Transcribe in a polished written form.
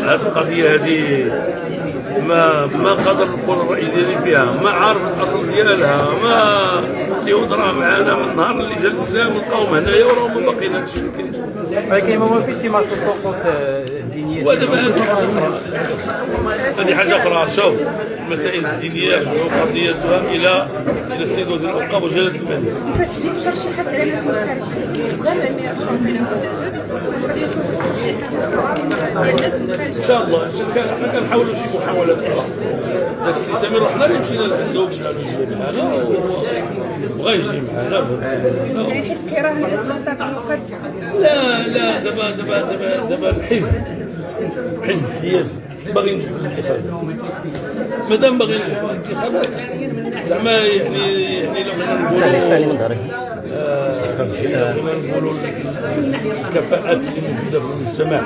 هذه القضيه هذه ما قادر نقول الراي ديالي فيها، ما عارف الاصل ديالها، ما اللي ودرا معنا من نهار اللي جا الاسلام القوم هنايا وراهم باقيين هادشي اللي كاين. ولكن ما فيش شي ماركه الطقوس الدينيه. ودابا هذه حاجه اخرى. شوف المسائل الدينيه وقضيتها الى السيد وزير الاوقاف وجلاله الملك. كيفاش تجي الترشيحات على الناس الخارجيين؟ ان شاء الله حنا كنحاولوا شي محاولات اخرى. داك السي سمير رحنا له مشينا لعنده وقلنا له يجي معنا وبغى يجي معنا. يعني حيت كيراهن الاستقطاب المخرج. لا دابا الحزب سياسي باغي ندخل الانتخابات. مادام باغي ندخل الانتخابات زعما يعني لو نقولوا الكفاءات اللي موجوده في المجتمع